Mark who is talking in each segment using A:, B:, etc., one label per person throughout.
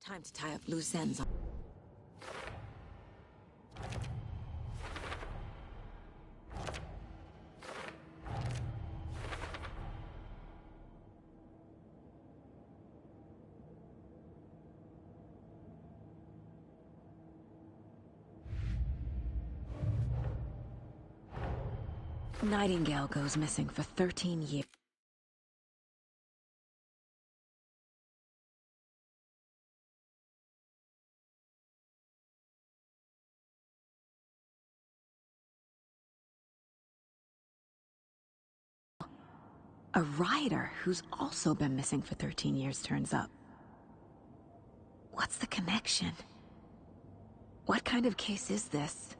A: Time to tie up loose ends. Nightingale goes missing for 13 years. A rider who's also been missing for 13 years turns up. What's the connection? What kind of case is this?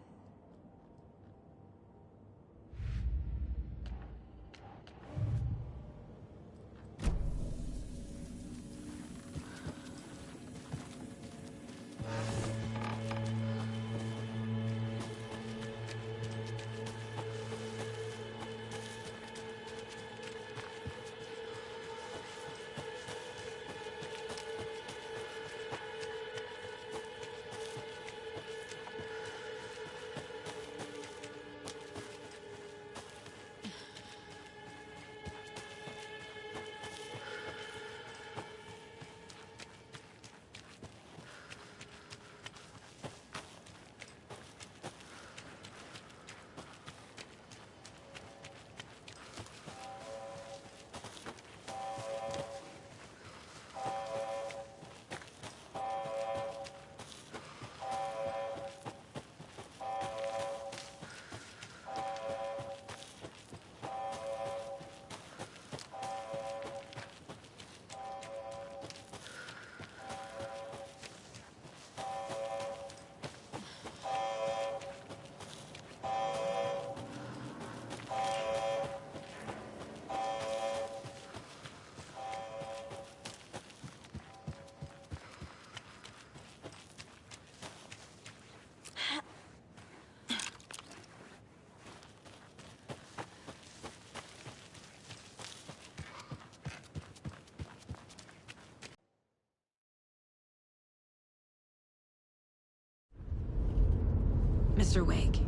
A: Mr. Wake,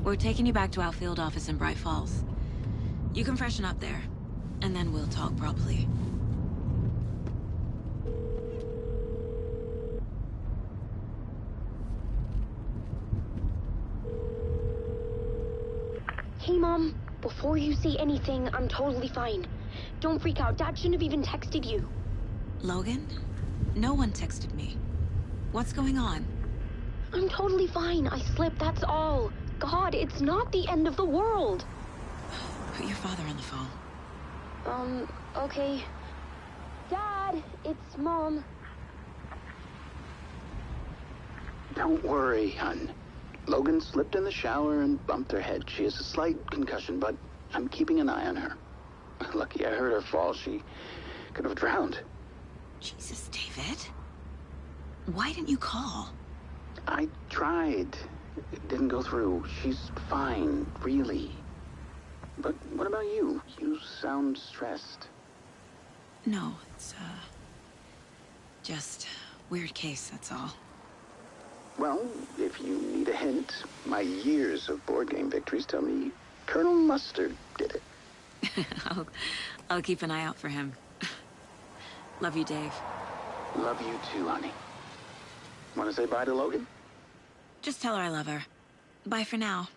A: we're taking you back to our field office in Bright Falls. You can freshen up there, and then we'll talk properly.
B: Hey, Mom. Before you say anything, I'm totally fine. Don't freak out. Dad shouldn't have even texted you.
A: Logan? No one texted me. What's going on?
B: I'm totally fine. I slipped, that's all. God, it's not the end of the world.
A: Put your father on the phone.
B: Okay. Dad, it's Mom.
C: Don't worry, hon. Logan slipped in the shower and bumped her head. She has a slight concussion, but I'm keeping an eye on her. Lucky I heard her fall. She could have drowned.
A: Jesus, David. Why didn't you call?
C: I tried. It didn't go through. She's fine, really. But what about you? You sound stressed.
A: No, it's, just weird case, that's all.
C: Well, if you need a hint, my years of board game victories tell me Colonel Mustard did it.
A: I'll keep an eye out for him. Love you, Dave.
C: Love you too, honey. Want to say bye to Logan?
A: Just tell her I love her. Bye for now.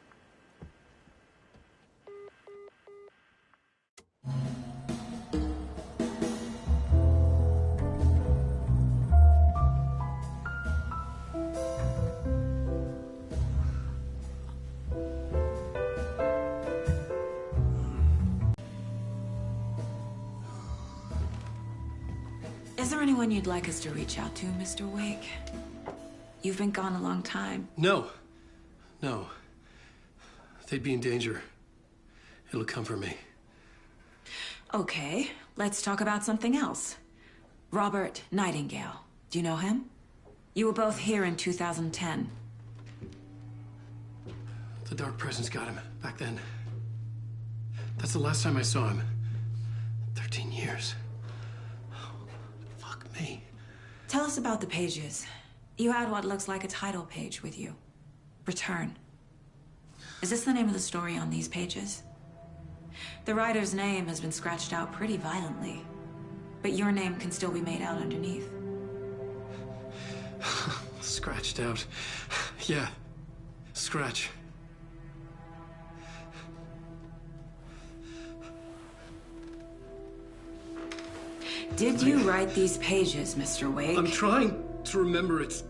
A: Is there anyone you'd like us to reach out to, Mr. Wake? You've been gone a long time.
D: No. They'd be in danger. It'll come for me.
A: Okay, let's talk about something else. Robert Nightingale. Do you know him? You were both here in 2010.
D: The Dark Presence got him back then. That's the last time I saw him. 13 years. Oh, fuck me.
A: Tell us about the pages. You had what looks like a title page with you. Return. Is this the name of the story on these pages? The writer's name has been scratched out pretty violently, but your name can still be made out underneath.
D: Scratched out. Yeah. Scratch.
A: Did you write these pages, Mr. Wake?
D: I'm trying to remember. It's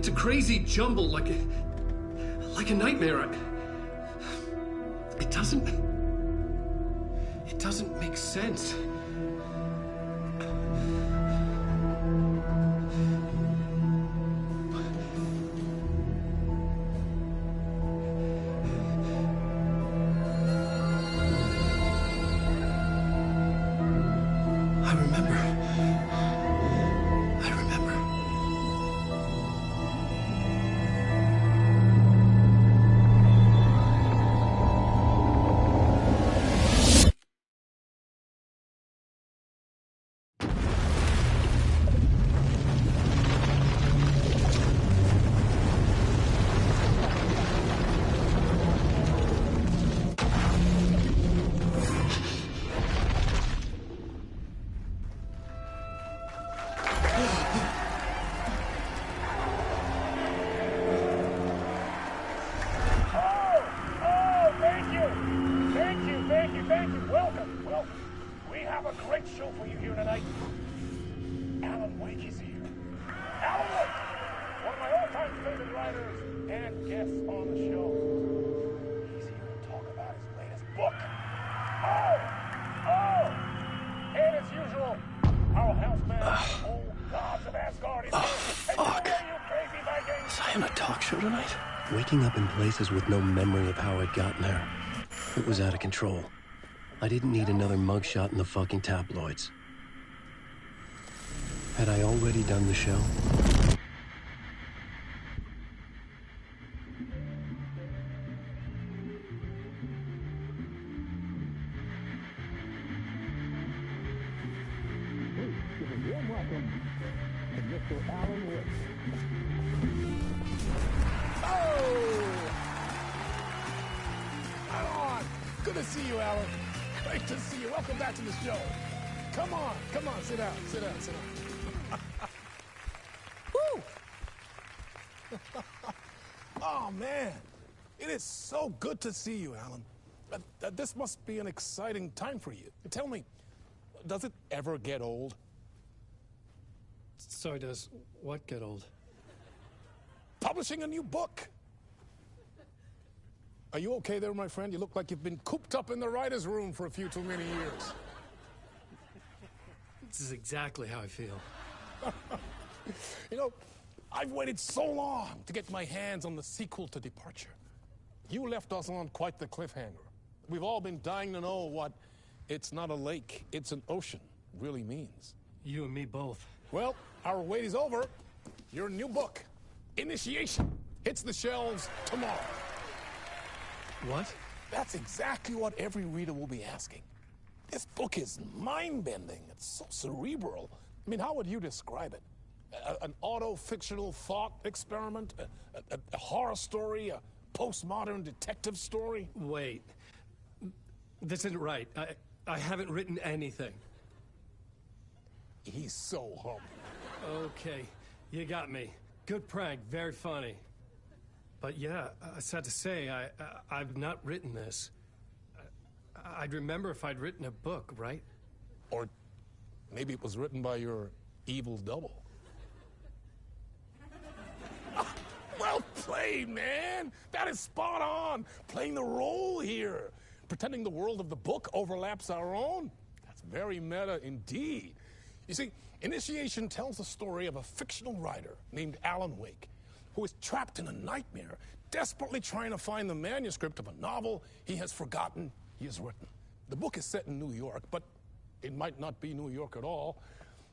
D: a crazy jumble, like a nightmare. It doesn't make sense. I remember.
E: Waking up in places with no memory of how I'd gotten there. It was out of control. I didn't need another mugshot in the fucking tabloids. Had I already done the show?
F: Good to see you, Alan. Great to see you. Welcome back to the show. Come on, sit down. Woo! Oh, man. It is so good to see you, Alan. This must be an exciting time for you. Tell me, does it ever get old?
D: Sorry, does what get old?
F: Publishing a new book. Are you okay there, my friend? You look like you've been cooped up in the writer's room for a few too many years.
D: This is exactly how I feel.
F: You know, I've waited so long to get my hands on the sequel to Departure. You left us on quite the cliffhanger. We've all been dying to know what "it's not a lake, it's an ocean" really means.
D: You and me both.
F: Well, our wait is over. Your new book, Initiation, hits the shelves tomorrow.
D: What?
F: That's exactly what every reader will be asking. This book is mind-bending. It's so cerebral. I mean, how would you describe it? An auto-fictional thought experiment? A horror story? A postmodern detective story?
D: Wait. This isn't right. I haven't written anything.
F: He's so humble.
D: Okay, you got me. Good prank, very funny. But yeah, sad to say, I've not written this. I'd remember if I'd written a book, right?
F: Or maybe it was written by your evil double. Well played, man! That is spot on! Playing the role here. Pretending the world of the book overlaps our own. That's very meta indeed. You see, Initiation tells the story of a fictional writer named Alan Wake, who is trapped in a nightmare, desperately trying to find the manuscript of a novel he has forgotten he has written. The book is set in New York, but it might not be New York at all.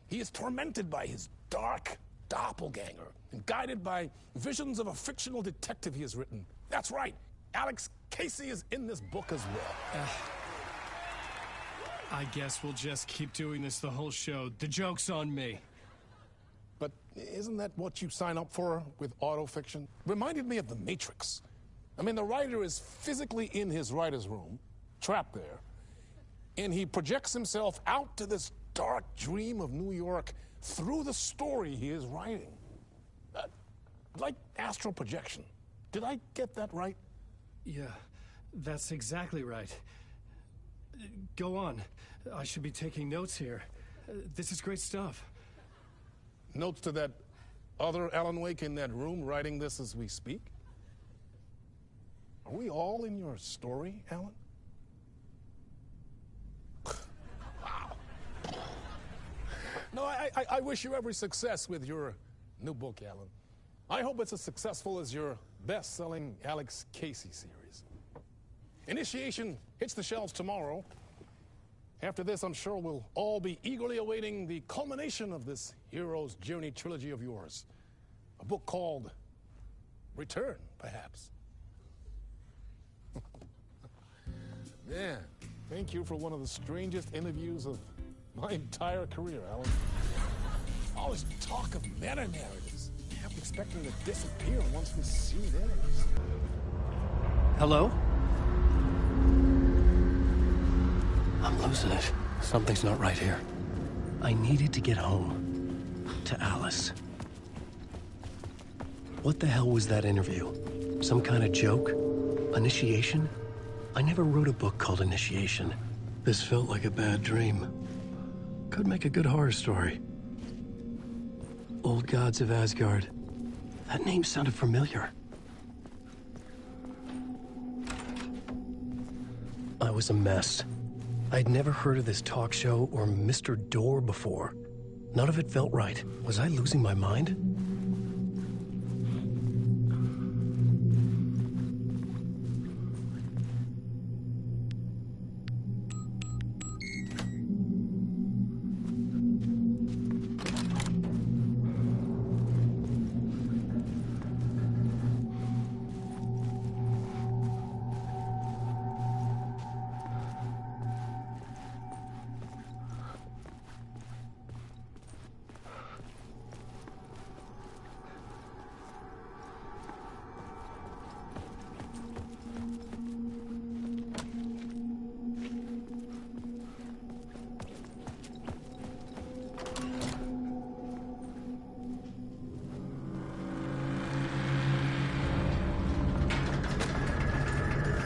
F: He is tormented by his dark doppelganger and guided by visions of a fictional detective he has written. That's right, Alex Casey is in this book as well.
D: I guess we'll just keep doing this the whole show. The joke's on me.
F: But isn't that what you sign up for with autofiction? Reminded me of The Matrix. I mean, the writer is physically in his writer's room, trapped there, and he projects himself out to this dark dream of New York through the story he is writing. Like astral projection. Did I get that right?
D: Yeah, that's exactly right. Go on. I should be taking notes here. This is great stuff.
F: Notes to that other Alan Wake in that room writing this as we speak? Are we all in your story, Alan? Wow. No, I wish you every success with your new book, Alan. I hope it's as successful as your best-selling Alex Casey series. Initiation hits the shelves tomorrow. After this, I'm sure we'll all be eagerly awaiting the culmination of this hero's journey trilogy of yours. A book called Return, perhaps. Man, thank you for one of the strangest interviews of my entire career, Alan. All this talk of meta-narratives. I kept expecting to disappear once this scene ends.
E: Hello? I'm losing it. Something's not right here. I needed to get home. To Alice. What the hell was that interview? Some kind of joke? Initiation? I never wrote a book called Initiation. This felt like a bad dream. Could make a good horror story. Old Gods of Asgard. That name sounded familiar. I was a mess. I'd never heard of this talk show or Mr. Door before. None of it felt right. Was I losing my mind?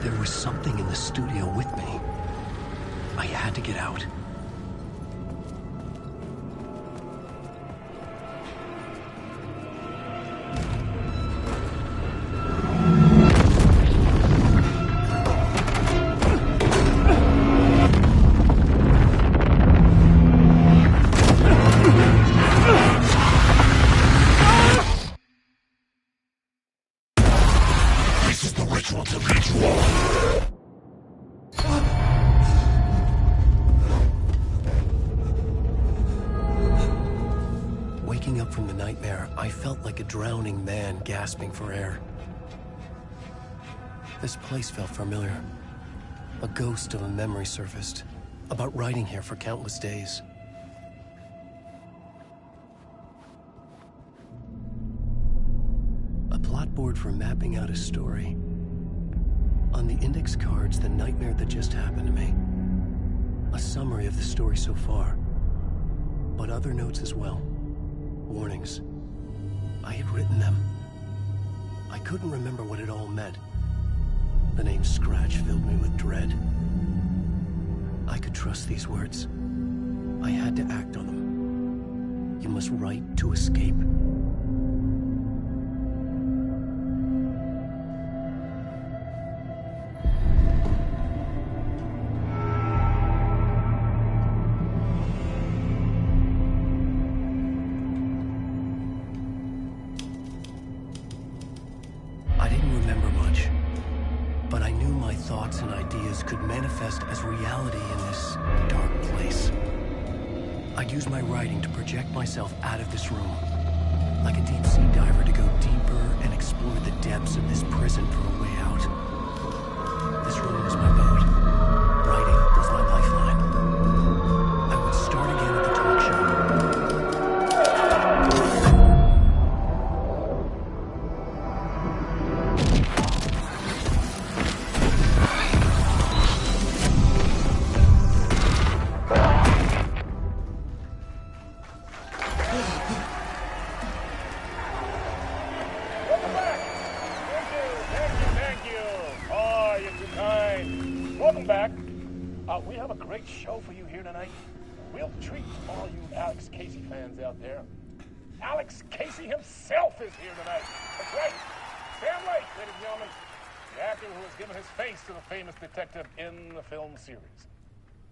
E: There was something in the studio with me. I had to get out. Waking up from the nightmare, I felt like a drowning man gasping for air. This place felt familiar. A ghost of a memory surfaced, about writing here for countless days. A plot board for mapping out a story. On the index cards, the nightmare that just happened to me. A summary of the story so far, but other notes as well. Warnings. I had written them. I couldn't remember what it all meant. The name Scratch filled me with dread. I could trust these words. I had to act on them. You must write to escape. Thoughts and ideas could manifest as reality in this dark place. I'd use my writing to project myself out of this room, like a deep-sea diver to go deeper and explore the depths of this prison for a way out. This room was my boat. Writing was my lifeline. I would start again at the talk show.
F: great show for you here tonight. A real treat for all you Alex Casey fans out there. Alex Casey himself is here tonight. That's right. Sam Lake, ladies and gentlemen. The actor who has given his face to the famous detective in the film series.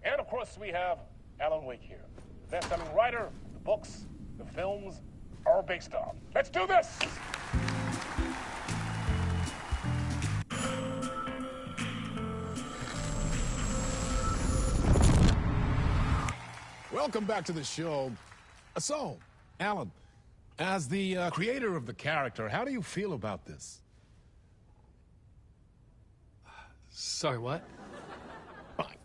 F: And of course, we have Alan Wake here. The best-selling writer, the books, the films are based on. Let's do this! Welcome back to the show. So, Alan, as the creator of the character, how do you feel about this?
D: Sorry, what?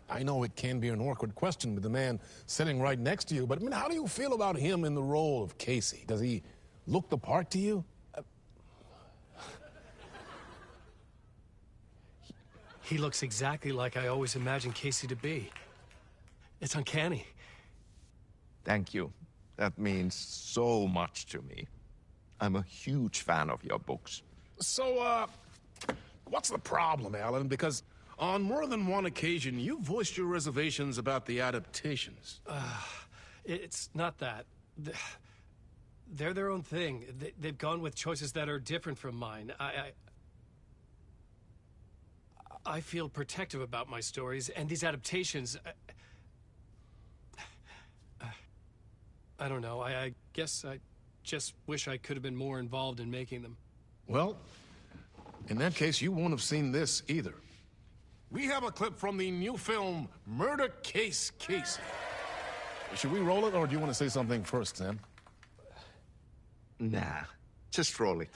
F: I know it can be an awkward question with the man sitting right next to you, but I mean, how do you feel about him in the role of Casey? Does he look the part to you?
D: He looks exactly like I always imagined Casey to be. It's uncanny.
G: Thank you. That means so much to me. I'm a huge fan of your books.
F: So, what's the problem, Alan? Because on more than one occasion, you voiced your reservations about the adaptations.
D: It's not that. They're their own thing. They've gone with choices that are different from mine. I feel protective about my stories, and these adaptations... I don't know. I guess I just wish I could have been more involved in making them.
F: Well, in that case, you won't have seen this either. We have a clip from the new film, Murder Case Casey. Should we roll it, or do you want to say something first, Sam?
G: Nah, just roll it.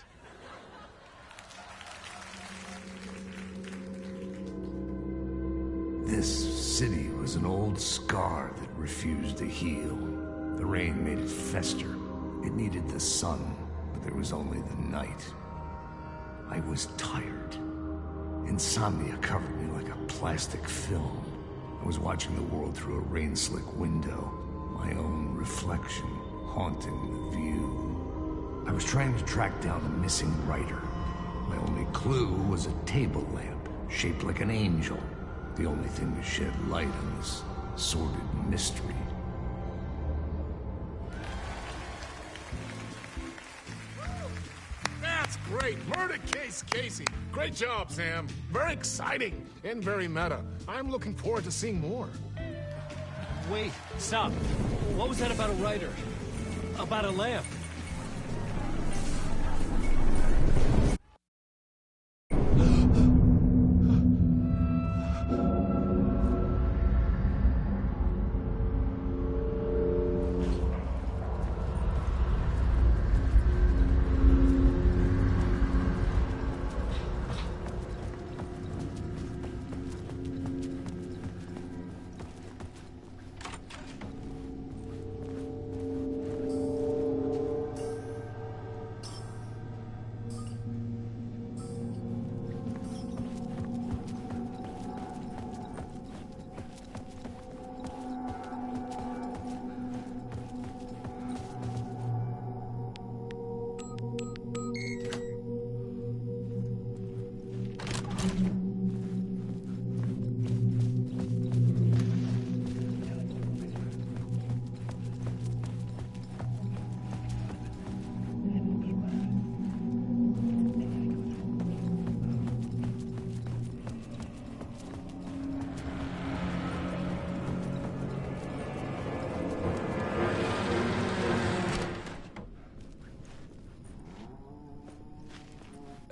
H: This city was an old scar that refused to heal. The rain made it fester. It needed the sun, but there was only the night. I was tired. Insomnia covered me like a plastic film. I was watching the world through a rain-slick window, my own reflection haunting the view. I was trying to track down a missing writer. My only clue was a table lamp, shaped like an angel. The only thing to shed light on this sordid mystery.
F: That's great! Murder Case Casey! Great job, Sam. Very exciting and very meta. I'm looking forward to seeing more.
D: Wait, stop. What was that about a writer? About a lamp?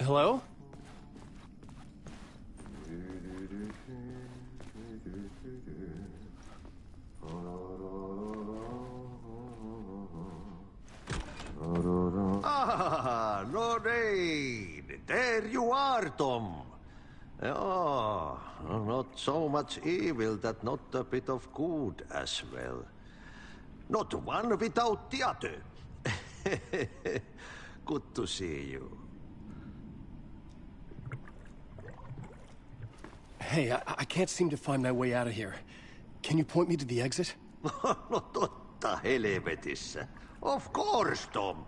D: Hello?
I: Ah, Lorraine! There you are, Tom. Oh, not so much evil that not a bit of good as well. Not one without the other. Good to see you.
D: Hey, I can't seem to find my way out of here. Can you point me to the exit?
I: No totta helvetissä. Of course, Tom.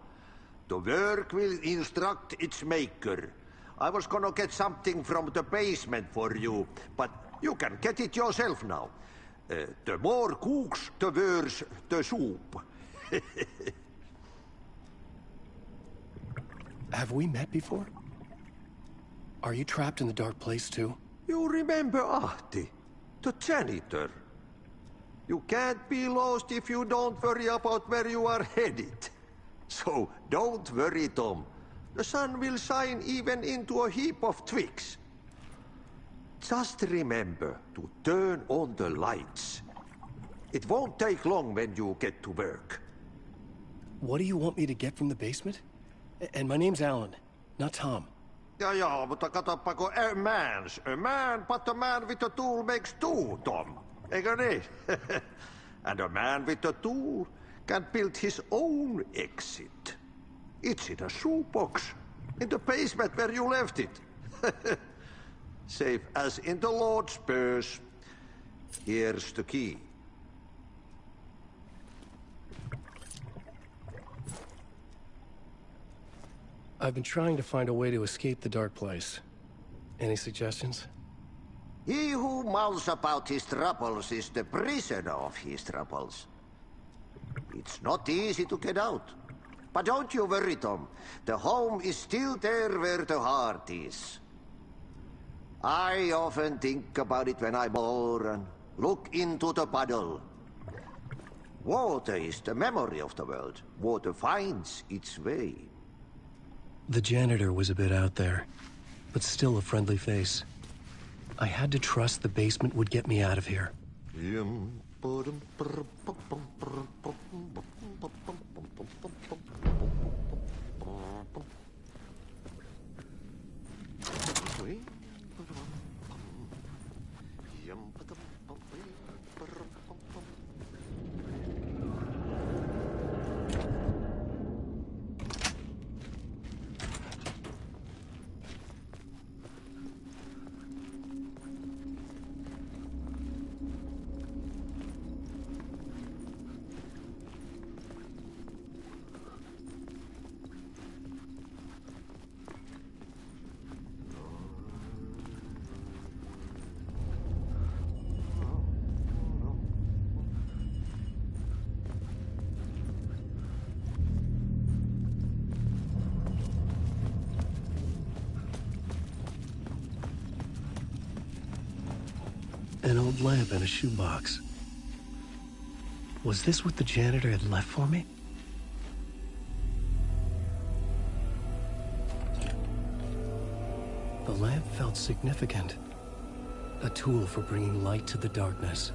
I: The work will instruct its maker. I was gonna get something from the basement for you, but you can get it yourself now. The more cooks, the worse the soup.
E: Have we met before? Are you trapped in the dark place too?
I: You remember Ahti, the janitor. You can't be lost if you don't worry about where you are headed. So don't worry, Tom. The sun will shine even into a heap of twigs. Just remember to turn on the lights. It won't take long when you get to work.
E: What do you want me to get from the basement? And my name's Alan, not Tom.
I: Ja, mutta katsoppa, a man, but a man with a tool makes two, Tom. Eikö niin? And a man with a tool can build his own exit. It's in a shoebox, in the basement where you left it. Safe as in the Lord's purse. Here's the key.
E: I've been trying to find a way to escape the dark place. Any suggestions?
I: He who mouths about his troubles is the prisoner of his troubles. It's not easy to get out. But don't you worry, Tom. The home is still there where the heart is. I often think about it when I'm bored and look into the puddle. Water is the memory of the world. Water finds its way.
E: The janitor was a bit out there, but still a friendly face. I had to trust the basement would get me out of here. An old lamp in a shoebox. Was this what the janitor had left for me? The lamp felt significant. A tool for bringing light to the darkness.